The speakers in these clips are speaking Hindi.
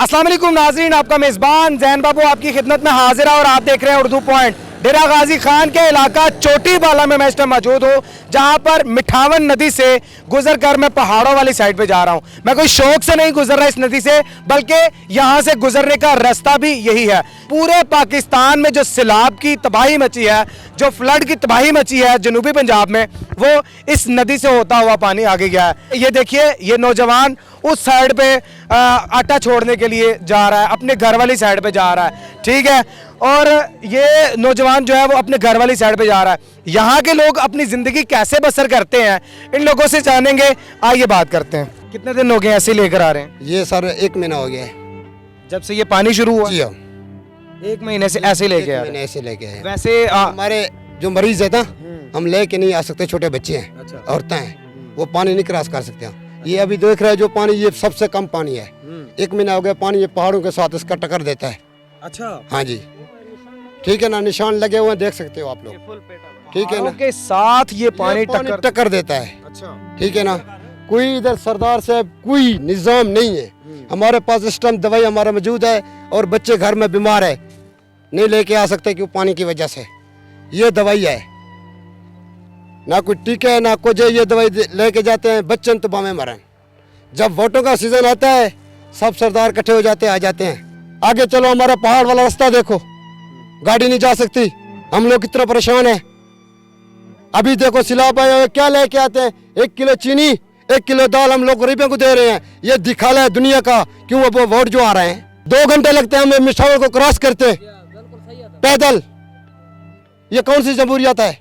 अस्सलाम वालेकुम नाज़रीन, आपका मेज़बान जैन बाबू आपकी खिदमत में हाजिर है और आप देख रहे हैं उर्दू पॉइंट। डेरा गाजी खान के इलाका चोटी बाला में मैं इस टाइम मौजूद हूँ, जहाँ पर मिठावन नदी से गुजर कर मैं पहाड़ों वाली साइड पे जा रहा हूँ। मैं कोई शौक से नहीं गुजर रहा इस नदी से, बल्कि यहाँ से गुजरने का रास्ता भी यही है। पूरे पाकिस्तान में जो सैलाब की तबाही मची है, जो फ्लड की तबाही मची है जनूबी पंजाब में, वो इस नदी से होता हुआ पानी आगे गया है। ये देखिए, ये नौजवान उस साइड पे आटा छोड़ने के लिए जा रहा है, अपने घर वाली साइड पे जा रहा है, ठीक है। और ये नौजवान जो है वो अपने घर वाली साइड पे जा रहा है। यहाँ के लोग अपनी ज़िंदगी कैसे बसर करते हैं, इन लोगों से जानेंगे। आइए बात करते हैं। कितने दिन हो गए ऐसे लेकर आ रहे हैं? ये सर 1 महीना हो गया है। जब से ये पानी शुरू हुआ? जी हाँ, 1 महीने से ऐसे लेके आ रहे महीने ऐसे लेके आए हैं। वैसे हमारे जो मरीज है ना, हम लेके नहीं आ सकते, छोटे बच्चे हैं, अच्छा। औरतें हैं, वो पानी नहीं क्रॉस कर सकते हैं। ये अभी देख रहे हैं जो पानी, ये सबसे कम पानी है। 1 महीना हो गया, पानी ये पहाड़ों के साथ इसका टक्कर देता है। अच्छा, हाँ जी, ठीक है ना, निशान लगे हुए हैं, देख सकते हो आप लोग, ठीक है ना, के साथ ये पानी ये टक्कर देता है। अच्छा, ठीक है ना, कोई इधर सरदार साहब कोई निज़ाम नहीं है। हमारे पास इस टाइम दवाई हमारा मौजूद है और बच्चे घर में बीमार है, नहीं लेके आ सकते क्यों? पानी की वजह से। ये दवाई है ना, कोई टीका है ना कुछ, ये दवाई लेके जाते हैं, बच्चन तो बामे मरन। जब वोटों का सीजन आता है, सब सरदार इकट्ठे हो जाते हैं, आ जाते हैं। आगे चलो, हमारा पहाड़ वाला रास्ता देखो, गाड़ी नहीं जा सकती, हम लोग कितना परेशान है। अभी देखो सैलाब आए हुए, क्या लेके आते हैं? 1 किलो चीनी, 1 किलो दाल हम लोग गरीबों को दे रहे हैं। ये दिखाला है दुनिया का, क्यों वो वोट जो आ रहे हैं। 2 घंटे लगते हैं हमें मिठावर को क्रॉस करते पैदल। ये कौन सी जमहूरियत है?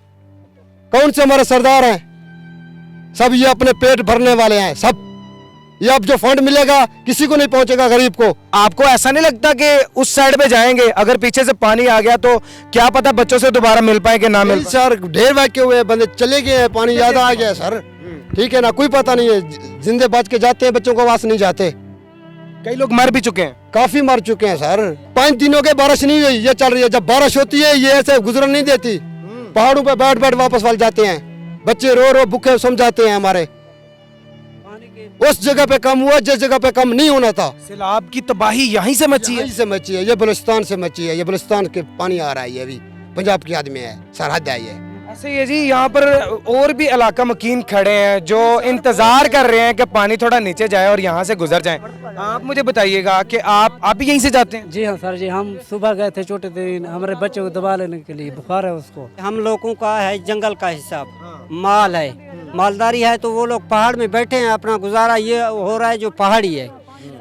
कौन से हमारे सरदार हैं? सब ये अपने पेट भरने वाले हैं सब। ये अब जो फंड मिलेगा किसी को नहीं पहुंचेगा, गरीब को। आपको ऐसा नहीं लगता कि उस साइड पे जाएंगे, अगर पीछे से पानी आ गया तो क्या पता बच्चों से दोबारा मिल पाए कि ना मिल पाए? सर ढेर वाक्य हुए, बंदे चले गए हैं, पानी ज्यादा आ गया है सर, ठीक है ना, कोई पता नहीं है। जिंदे बच के जाते हैं, बच्चों को वास नहीं जाते। कई लोग मर भी चुके हैं। काफी मर चुके हैं सर। 5 दिनों के बारिश नहीं हुई, ये चल रही है। जब बारिश होती है, ये ऐसे गुजरन नहीं देती, पहाड़ों पे बैठ बैठ वापस वाल जाते हैं। बच्चे रो रो भूखे सम जाते हैं हमारे। उस जगह पे कम हुआ जिस जगह पे कम नहीं होना था। सैलाब की तबाही यहीं से मची है। यहीं से मची है, ये बलूचिस्तान से मची है। ये बलूचिस्तान के पानी आ रहा है, ये अभी पंजाब की आदमी है, सरहद है ये। ऐसे ही है जी, यहाँ पर और भी इलाका मकीन खड़े हैं जो इंतजार कर रहे हैं कि पानी थोड़ा नीचे जाए और यहाँ से गुजर जाएं। आप मुझे बताइएगा कि आप भी यहीं से जाते हैं? जी हाँ सर जी, हम सुबह गए थे छोटे दिन, हमारे बच्चे को दबा लेने के लिए, बुखार है उसको। हम लोगों का है जंगल का हिसाब, माल है, मालदारी है, तो वो लोग पहाड़ में बैठे हैं, अपना गुजारा ये हो रहा है जो पहाड़ी है।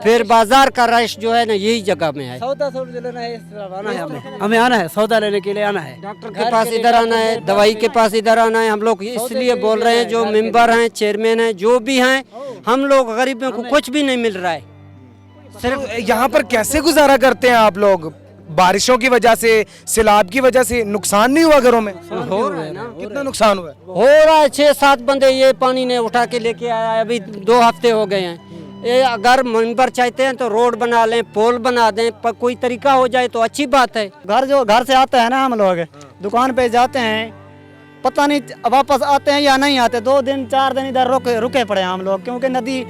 फिर बाजार का रश जो है ना, यही जगह में है। सौदा लेना है, इस तरफ आना है, हमें आना है, सौदा लेने के लिए आना है, डॉक्टर के पास इधर आना है, दवाई के पास इधर आना है। हम लोग इसलिए बोल रहे हैं, जो मेंबर हैं, चेयरमैन हैं, जो भी हैं, हम लोग गरीबों को कुछ भी नहीं मिल रहा है। सिर्फ यहाँ पर कैसे गुजारा करते हैं आप लोग? बारिशों की वजह से, सैलाब की वजह से नुकसान नहीं हुआ घरों में? हो रहा है ना, कितना नुकसान हुआ है? हो रहा है। 6-7 बंदे ये पानी ने उठा के लेके आया है, अभी 2 हफ्ते हो गए हैं। ये अगर मेंबर चाहते हैं तो रोड बना लें, पोल बना दें, पर कोई तरीका हो जाए तो अच्छी बात है। घर से आते हैं ना हम लोग, दुकान पे जाते हैं, पता नहीं वापस आते हैं या नहीं आते। 2 दिन 4 दिन इधर रुके पड़े हैं हम लोग, क्योंकि नदी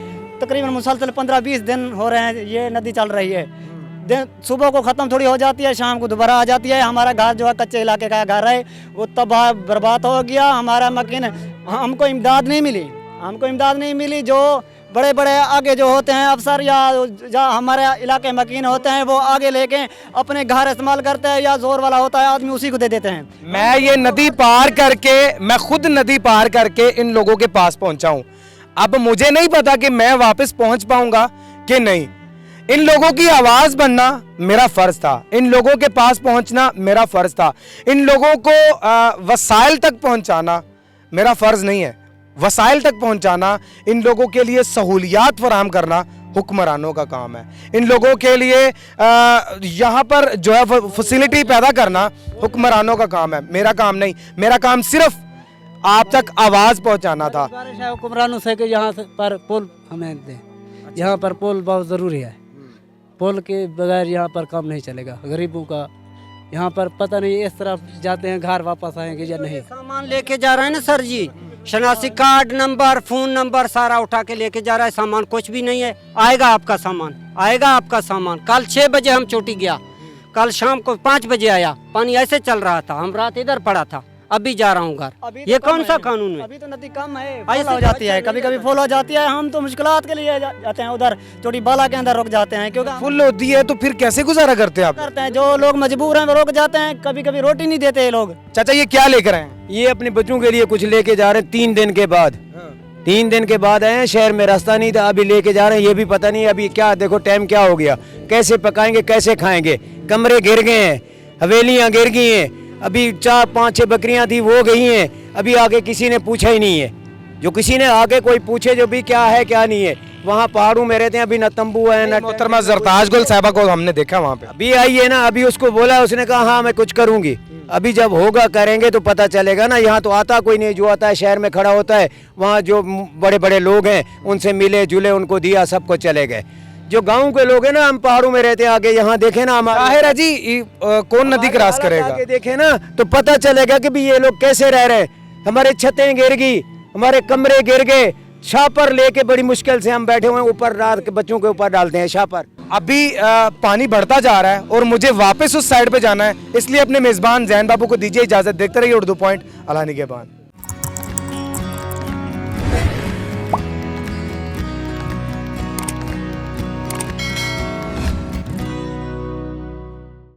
तकरीबन मुसलसल 15-20 दिन हो रहे हैं ये नदी चल रही है। दिन सुबह को ख़त्म थोड़ी हो जाती है, शाम को दोबारा आ जाती है। हमारा घर जो है कच्चे इलाके का घर है, वो तबाह बर्बाद हो गया। हमारा मकीन, हमको इमदाद नहीं मिली। जो बड़े बड़े आगे जो होते हैं अफसर या हमारे इलाके मकीन होते हैं, वो आगे लेके अपने घर इस्तेमाल करते हैं, या जोर वाला होता है आदमी उसी को दे देते हैं। मैं ये नदी पार करके, मैं खुद नदी पार करके इन लोगों के पास पहुंचा हूं। अब मुझे नहीं पता कि मैं वापस पहुंच पाऊंगा कि नहीं। इन लोगों की आवाज बनना मेरा फर्ज था, इन लोगों के पास पहुंचना मेरा फर्ज था। इन लोगों को वसाइल तक पहुंचाना मेरा फर्ज नहीं है। वसाइल तक पहुंचाना, इन लोगों के लिए सहूलियात फराहम करना हुक्मरानों का काम है। इन लोगों के लिए यहाँ पर जो है फैसिलिटी पैदा करना हुक्मरानों का काम है, मेरा काम नहीं। मेरा काम सिर्फ आप तक आवाज पहुंचाना था। हुक्मरानों से कि यहाँ पर पुल हमें दें, यहाँ पर पुल बहुत ज़रूरी है। पुल के बगैर यहाँ पर काम नहीं चलेगा गरीबों का। यहाँ पर पता नहीं इस तरफ जाते हैं घर वापस आएंगे या नहीं। सामान लेके जा रहे हैं ना सर जी, शनासी कार्ड नंबर फोन नंबर सारा उठा के लेके जा रहा है। सामान कुछ भी नहीं है। आएगा आपका सामान, आएगा आपका सामान। कल 6 बजे हम चोटी गया, कल शाम को 5 बजे आया। पानी ऐसे चल रहा था, हम रात इधर पड़ा था, अभी जा रहा हूँ घर। ये कौन सा कानून है? अभी तो नदी कम है, फुल हो जाती है, कभी कभी फुल हो जाती है। हम तो मुश्किलात के लिए जाते हैं उधर चोटी बाला के अंदर रुक जाते हैं, क्योंकि फुल होती है तो फिर कैसे गुजारा करते हैं आप? करते हैं जो लोग मजबूर हैं वो रुक जाते हैं। कभी कभी रोटी नहीं देते ये लोग। चाचा ये क्या लेकर आए हैं? ये अपने बच्चों के लिए कुछ लेके जा रहे हैं 3 दिन के बाद। 3 दिन के बाद आए हैं, शहर में रास्ता नहीं था, अभी लेके जा रहे हैं। ये भी पता नहीं अभी क्या, देखो टाइम क्या हो गया, कैसे पकाएंगे कैसे खाएंगे। कमरे गिर गए हैं, हवेलियां गिर गई हैं, अभी 4, 5, 6 बकरियां थी वो गई हैं। अभी आगे किसी ने पूछा ही नहीं है। जो किसी ने आगे कोई पूछे जो भी क्या है क्या नहीं है। वहाँ पहाड़ों में रहते हैं, अभी न तंबू है न। मोहतरमा जरताज गुल साहिबा को हमने देखा वहाँ पे। अभी आई है ना, अभी उसको बोला, उसने कहा हाँ मैं कुछ करूंगी। अभी जब होगा करेंगे तो पता चलेगा ना। यहाँ तो आता कोई नहीं, जो आता है शहर में खड़ा होता है। वहाँ जो बड़े बड़े लोग हैं उनसे मिले जुले, उनको दिया, सबको चले गए। जो गांव के लोग हैं ना, हम पहाड़ों में रहते हैं, आगे यहाँ देखे ना ताहिर है जी, कौन नदी क्रॉस करेगा? आगे देखे ना तो पता चलेगा कि भी ये लोग कैसे रह रहे हैं। हमारे छतें गिर गई, हमारे कमरे गिर गए, छापर लेके बड़ी मुश्किल से हम बैठे हुए हैं ऊपर, रात के बच्चों के ऊपर डालते हैं छापर। अभी पानी बढ़ता जा रहा है और मुझे वापस उस साइड पे जाना है, इसलिए अपने मेजबान जैन बाबू को दीजिए इजाजत। देखते रहिए उर्दू पॉइंट, अलानी के बाद।